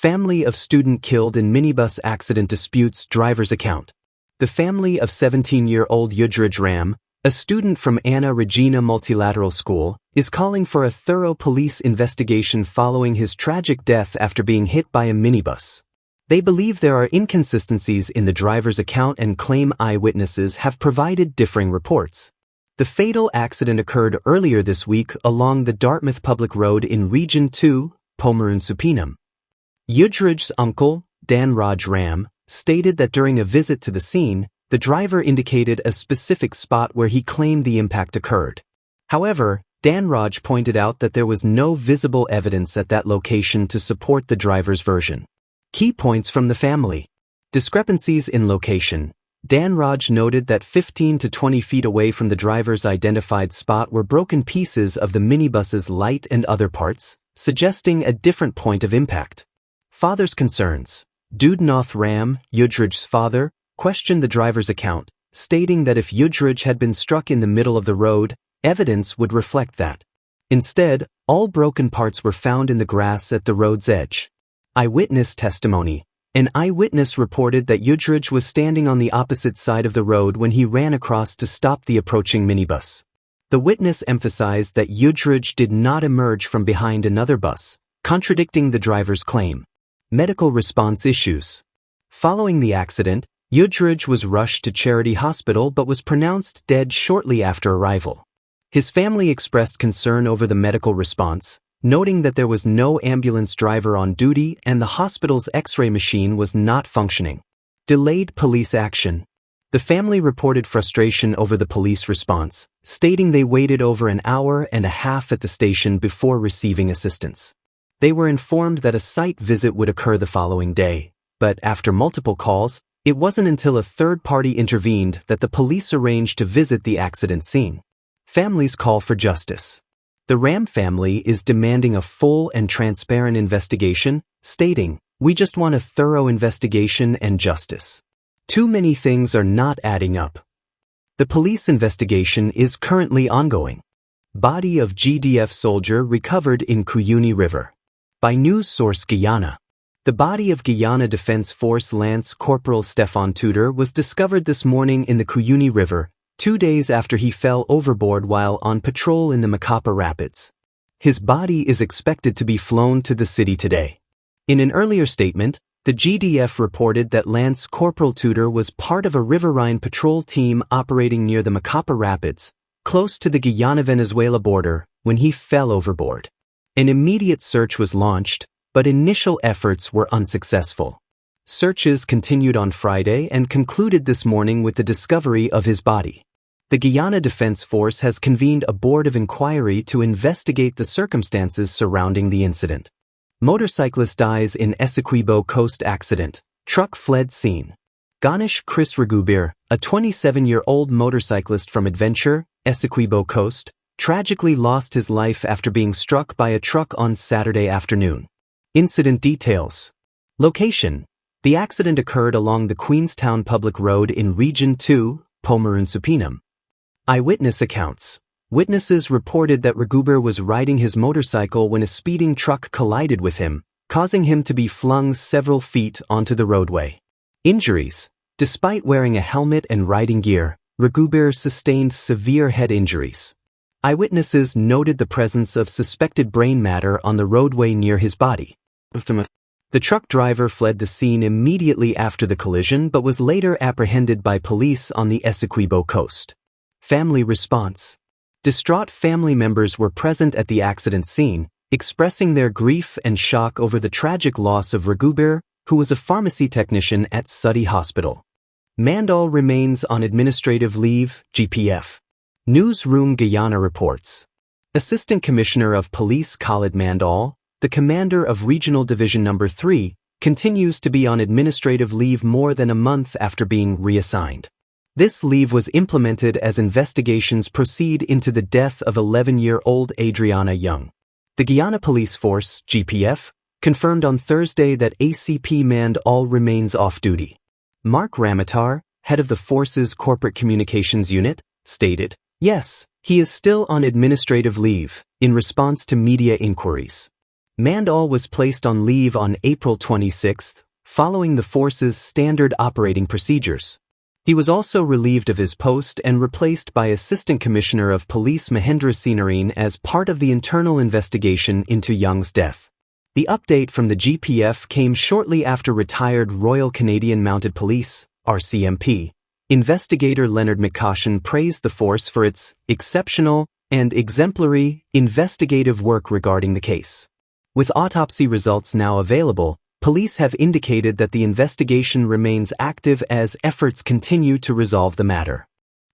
Family of student killed in minibus accident disputes driver's account. The family of 17-year-old Yudrij Ram, a student from Anna Regina Multilateral School, is calling for a thorough police investigation following his tragic death after being hit by a minibus. They believe there are inconsistencies in the driver's account and claim eyewitnesses have provided differing reports. The fatal accident occurred earlier this week along the Dartmouth Public Road in Region 2, Pomerun-Supinam. Yudrij's uncle, Danraj Ram, stated that during a visit to the scene, the driver indicated a specific spot where he claimed the impact occurred. However, Danraj pointed out that there was no visible evidence at that location to support the driver's version. Key points from the family. Discrepancies in location. Danraj noted that 15 to 20 feet away from the driver's identified spot were broken pieces of the minibus's light and other parts, suggesting a different point of impact. Father's concerns. Dudnath Ram, Yudrij's father, questioned the driver's account, stating that if Yudrij had been struck in the middle of the road, evidence would reflect that. Instead, all broken parts were found in the grass at the road's edge. Eyewitness testimony. An eyewitness reported that Yudrij was standing on the opposite side of the road when he ran across to stop the approaching minibus. The witness emphasized that Yudrij did not emerge from behind another bus, contradicting the driver's claim. Medical response issues. Following the accident, Yudrij was rushed to Charity Hospital but was pronounced dead shortly after arrival. His family expressed concern over the medical response, noting that there was no ambulance driver on duty and the hospital's X-ray machine was not functioning. Delayed police action. The family reported frustration over the police response, stating they waited over an hour and a half at the station before receiving assistance. They were informed that a site visit would occur the following day, but after multiple calls, it wasn't until a third party intervened that the police arranged to visit the accident scene. Families call for justice. The Ram family is demanding a full and transparent investigation, stating, "We just want a thorough investigation and justice. Too many things are not adding up." The police investigation is currently ongoing. Body of GDF soldier recovered in Cuyuni River. By news source Guyana. The body of Guyana Defense Force Lance Corporal Stefan Tudor was discovered this morning in the Cuyuni River, 2 days after he fell overboard while on patrol in the Macapa Rapids. His body is expected to be flown to the city today. In an earlier statement, the GDF reported that Lance Corporal Tudor was part of a riverine patrol team operating near the Macapa Rapids, close to the Guyana-Venezuela border, when he fell overboard. An immediate search was launched, but initial efforts were unsuccessful. Searches continued on Friday and concluded this morning with the discovery of his body. The Guyana Defense Force has convened a board of inquiry to investigate the circumstances surrounding the incident. Motorcyclist dies in Essequibo Coast accident. Truck fled scene. Ganesh Chris Ragubir, a 27-year-old motorcyclist from Adventure, Essequibo Coast, tragically lost his life after being struck by a truck on Saturday afternoon. Incident details. Location. The accident occurred along the Queenstown Public Road in Region 2, Pomerun-Supinam. Eyewitness accounts. Witnesses reported that Ragubir was riding his motorcycle when a speeding truck collided with him, causing him to be flung several feet onto the roadway. Injuries. Despite wearing a helmet and riding gear, Ragubir sustained severe head injuries. Eyewitnesses noted the presence of suspected brain matter on the roadway near his body. The truck driver fled the scene immediately after the collision but was later apprehended by police on the Essequibo coast. Family response. Distraught family members were present at the accident scene, expressing their grief and shock over the tragic loss of Ragubir, who was a pharmacy technician at Suddy Hospital. Mandal remains on administrative leave, GPF. Newsroom Guyana reports. Assistant Commissioner of Police Khalid Mandal, the commander of Regional Division No. 3, continues to be on administrative leave more than a month after being reassigned. This leave was implemented as investigations proceed into the death of 11-year-old Adriana Young. The Guyana Police Force, GPF, confirmed on Thursday that ACP Mandal remains off-duty. Mark Ramatar, head of the force's corporate communications unit, stated, "Yes, he is still on administrative leave," in response to media inquiries. Mandal was placed on leave on April 26, following the force's standard operating procedures. He was also relieved of his post and replaced by Assistant Commissioner of Police Mahendra Sinarine as part of the internal investigation into Young's death. The update from the GPF came shortly after retired Royal Canadian Mounted Police, RCMP, investigator Leonard McCaution praised the force for its exceptional and exemplary investigative work regarding the case. With autopsy results now available, police have indicated that the investigation remains active as efforts continue to resolve the matter.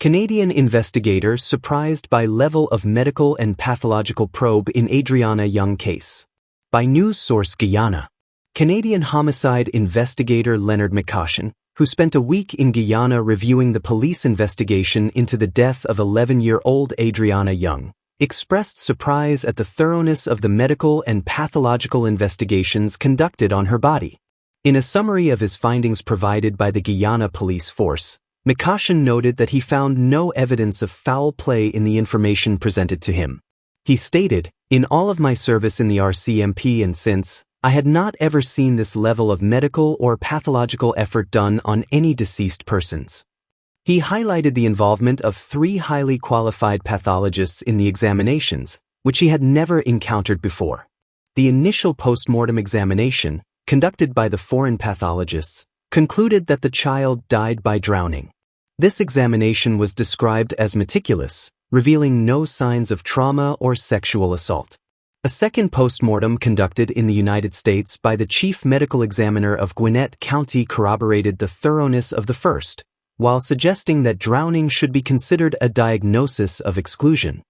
Canadian investigator surprised by level of medical and pathological probe in Adriana Young case. By news source Guyana. Canadian homicide investigator Leonard McCaution, who spent a week in Guyana reviewing the police investigation into the death of 11-year-old Adriana Young, expressed surprise at the thoroughness of the medical and pathological investigations conducted on her body. In a summary of his findings provided by the Guyana Police Force, McCaution noted that he found no evidence of foul play in the information presented to him. He stated, "In all of my service in the RCMP and since, I had not ever seen this level of medical or pathological effort done on any deceased persons." He highlighted the involvement of 3 highly qualified pathologists in the examinations, which he had never encountered before. The initial post-mortem examination, conducted by the foreign pathologists, concluded that the child died by drowning. This examination was described as meticulous, revealing no signs of trauma or sexual assault. A second post-mortem conducted in the United States by the Chief Medical Examiner of Gwinnett County corroborated the thoroughness of the first, while suggesting that drowning should be considered a diagnosis of exclusion.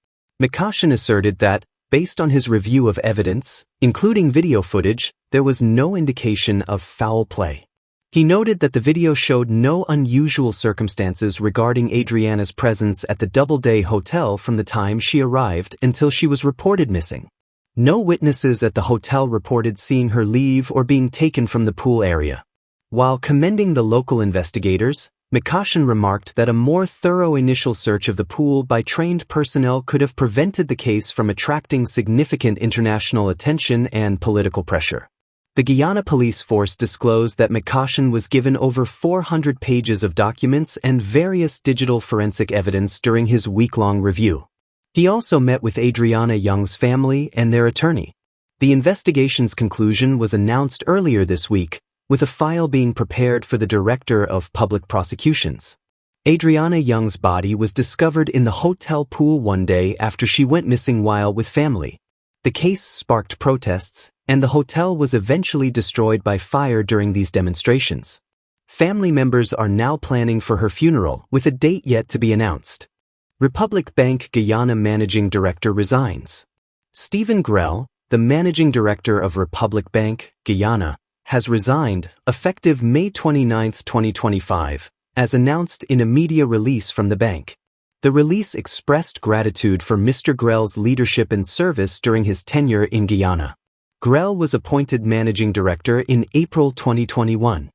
McCaution asserted that, based on his review of evidence, including video footage, there was no indication of foul play. He noted that the video showed no unusual circumstances regarding Adriana's presence at the Doubleday Hotel from the time she arrived until she was reported missing. No witnesses at the hotel reported seeing her leave or being taken from the pool area. While commending the local investigators, McCaution remarked that a more thorough initial search of the pool by trained personnel could have prevented the case from attracting significant international attention and political pressure. The Guyana Police Force disclosed that McCaution was given over 400 pages of documents and various digital forensic evidence during his week-long review. He also met with Adriana Young's family and their attorney. The investigation's conclusion was announced earlier this week, with a file being prepared for the Director of Public Prosecutions. Adriana Young's body was discovered in the hotel pool one day after she went missing while with family. The case sparked protests, and the hotel was eventually destroyed by fire during these demonstrations. Family members are now planning for her funeral, with a date yet to be announced. Republic Bank Guyana Managing Director resigns. Stephen Grell, the Managing Director of Republic Bank, Guyana, has resigned, effective May 29, 2025, as announced in a media release from the bank. The release expressed gratitude for Mr. Grell's leadership and service during his tenure in Guyana. Grell was appointed Managing Director in April 2021.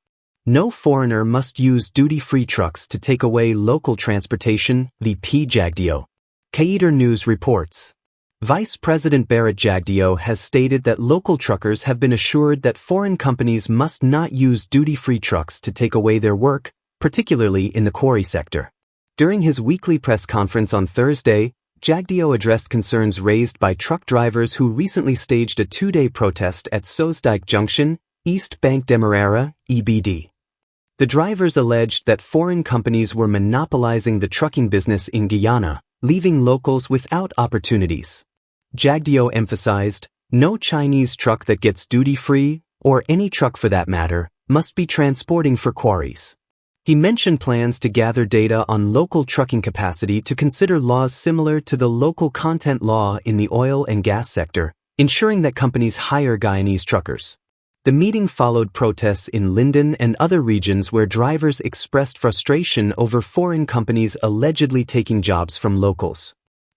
No foreigner must use duty-free trucks to take away local transportation, VP Jagdeo. Kaider News reports. Vice President Bharat Jagdeo has stated that local truckers have been assured that foreign companies must not use duty-free trucks to take away their work, particularly in the quarry sector. During his weekly press conference on Thursday, Jagdeo addressed concerns raised by truck drivers who recently staged a 2-day protest at Sosdike Junction, East Bank Demerara, EBD. The drivers alleged that foreign companies were monopolizing the trucking business in Guyana, leaving locals without opportunities. Jagdeo emphasized, no Chinese truck that gets duty-free, or any truck for that matter, must be transporting for quarries. He mentioned plans to gather data on local trucking capacity to consider laws similar to the local content law in the oil and gas sector, ensuring that companies hire Guyanese truckers. The meeting followed protests in Linden and other regions where drivers expressed frustration over foreign companies allegedly taking jobs from locals.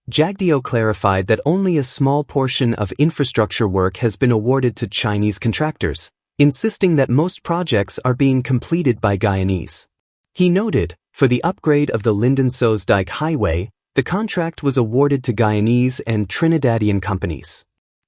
Jagdeo clarified that only a small portion of infrastructure work has been awarded to Chinese contractors, insisting that most projects are being completed by Guyanese. He noted, for the upgrade of the Linden-Sosdike Highway, the contract was awarded to Guyanese and Trinidadian companies.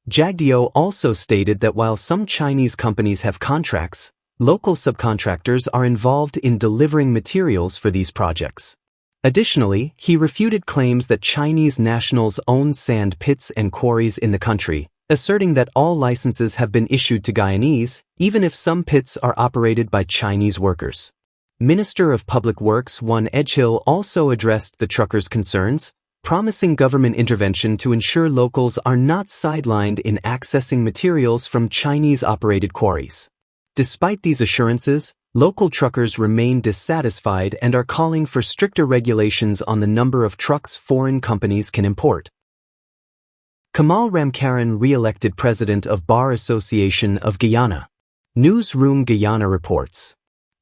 Jagdeo also stated that while some Chinese companies have contracts, local subcontractors are involved in delivering materials for these projects. Additionally, he refuted claims that Chinese nationals own sand pits and quarries in the country, asserting that all licenses have been issued to Guyanese, even if some pits are operated by Chinese workers. Minister of Public Works Won Edgehill also addressed the truckers' concerns, promising government intervention to ensure locals are not sidelined in accessing materials from Chinese-operated quarries. Despite these assurances, local truckers remain dissatisfied and are calling for stricter regulations on the number of trucks foreign companies can import. Kamal Ramcharan re-elected president of Bar Association of Guyana. Newsroom Guyana reports.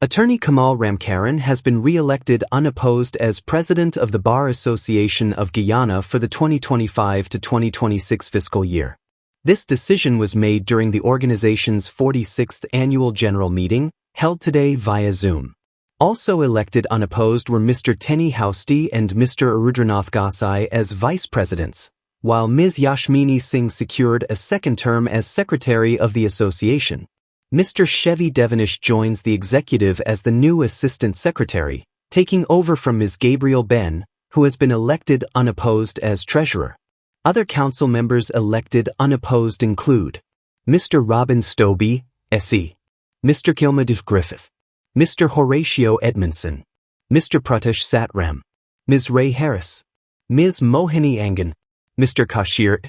Attorney Kamal Ramcharan has been re-elected unopposed as president of the Bar Association of Guyana for the 2025 to 2026 fiscal year. This decision was made during the organization's 46th annual general meeting, held today via Zoom. Also elected unopposed were Mr. Tenny Housti and Mr. Arudranath Gasai as vice presidents, while Ms. Yashmini Singh secured a second term as secretary of the association. Mr. Chevy Devonish joins the executive as the new assistant secretary, taking over from Ms. Gabriel Ben, who has been elected unopposed as treasurer. Other council members elected unopposed include Mr. Robin Stobie, SE, Mr. Kilmadif Griffith, Mr. Horatio Edmondson, Mr. Pratesh Satram, Ms. Ray Harris, Ms. Mohini Angan, Mr. Kashir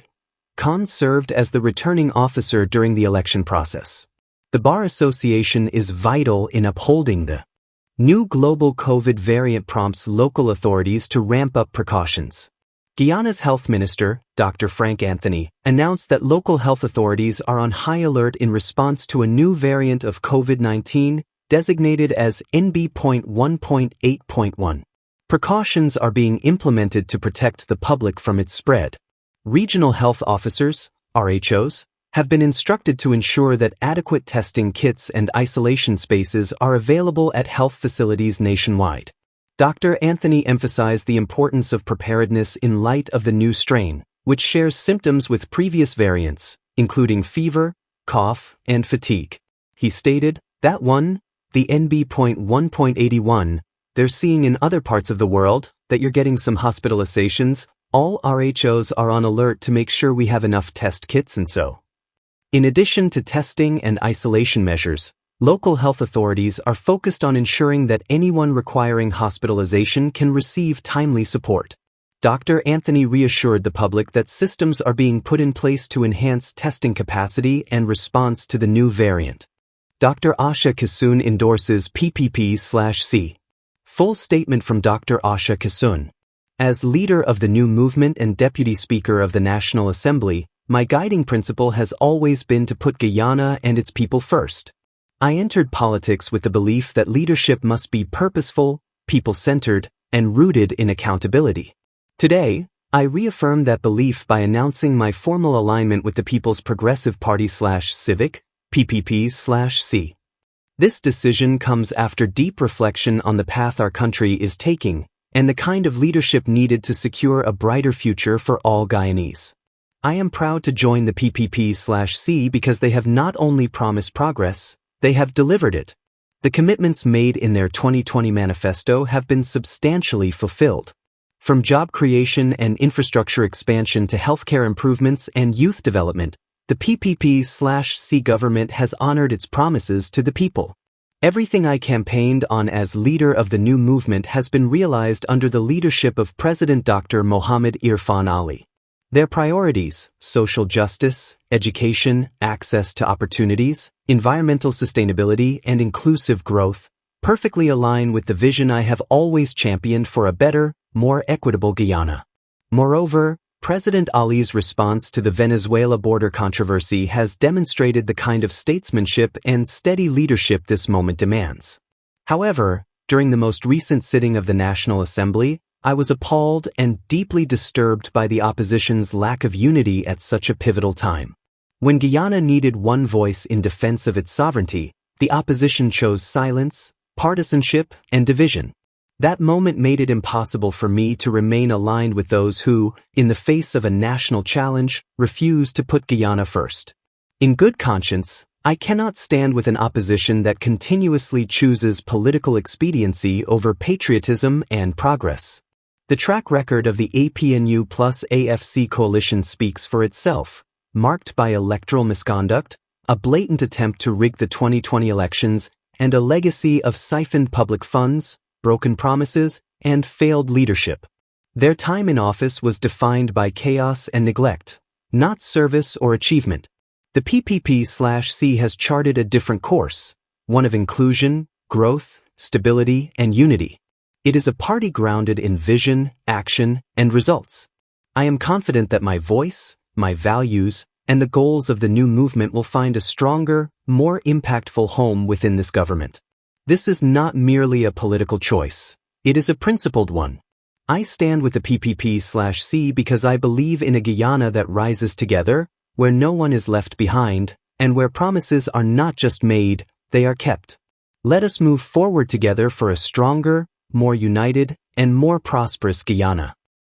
Khan served as the returning officer during the election process. The Bar Association is vital in upholding the new global COVID variant prompts local authorities to ramp up precautions. Guyana's health minister, Dr. Frank Anthony, announced that local health authorities are on high alert in response to a new variant of COVID-19, designated as NB.1.8.1. Precautions are being implemented to protect the public from its spread. Regional health officers, RHOs, have been instructed to ensure that adequate testing kits and isolation spaces are available at health facilities nationwide. Dr. Anthony emphasized the importance of preparedness in light of the new strain, which shares symptoms with previous variants, including fever, cough, and fatigue. He stated that the NB.1.81, they're seeing in other parts of the world, that you're getting some hospitalizations, all RHOs are on alert to make sure we have enough test kits and so. In addition to testing and isolation measures, local health authorities are focused on ensuring that anyone requiring hospitalization can receive timely support. Dr. Anthony reassured the public that systems are being put in place to enhance testing capacity and response to the new variant. Dr. Asha Kisun endorses PPP/C. Full statement from Dr. Asha Kisun. As leader of the new movement and deputy speaker of the National Assembly, my guiding principle has always been to put Guyana and its people first. I entered politics with the belief that leadership must be purposeful, people-centered, and rooted in accountability. Today, I reaffirm that belief by announcing my formal alignment with the People's Progressive Party/Civic, PPP/C. This decision comes after deep reflection on the path our country is taking and the kind of leadership needed to secure a brighter future for all Guyanese. I am proud to join the PPP/C because they have not only promised progress, they have delivered it. The commitments made in their 2020 manifesto have been substantially fulfilled. From job creation and infrastructure expansion to healthcare improvements and youth development, the PPP/C government has honored its promises to the people. Everything I campaigned on as leader of the new movement has been realized under the leadership of President Dr. Mohammed Irfan Ali. Their priorities, social justice, education, access to opportunities, environmental sustainability, and inclusive growth, perfectly align with the vision I have always championed for a better, more equitable Guyana. Moreover, President Ali's response to the Venezuela border controversy has demonstrated the kind of statesmanship and steady leadership this moment demands. However, during the most recent sitting of the National Assembly, I was appalled and deeply disturbed by the opposition's lack of unity at such a pivotal time. When Guyana needed one voice in defense of its sovereignty, the opposition chose silence, partisanship, and division. That moment made it impossible for me to remain aligned with those who, in the face of a national challenge, refuse to put Guyana first. In good conscience, I cannot stand with an opposition that continuously chooses political expediency over patriotism and progress. The track record of the APNU plus AFC coalition speaks for itself, marked by electoral misconduct, a blatant attempt to rig the 2020 elections, and a legacy of siphoned public funds, broken promises, and failed leadership. Their time in office was defined by chaos and neglect, not service or achievement. The PPP/C has charted a different course, one of inclusion, growth, stability, and unity. It is a party grounded in vision, action, and results. I am confident that my voice, my values, and the goals of the new movement will find a stronger, more impactful home within this government. This is not merely a political choice. It is a principled one. I stand with the PPP/C because I believe in a Guyana that rises together, where no one is left behind, and where promises are not just made, they are kept. Let us move forward together for a stronger, more united, and more prosperous Guyana.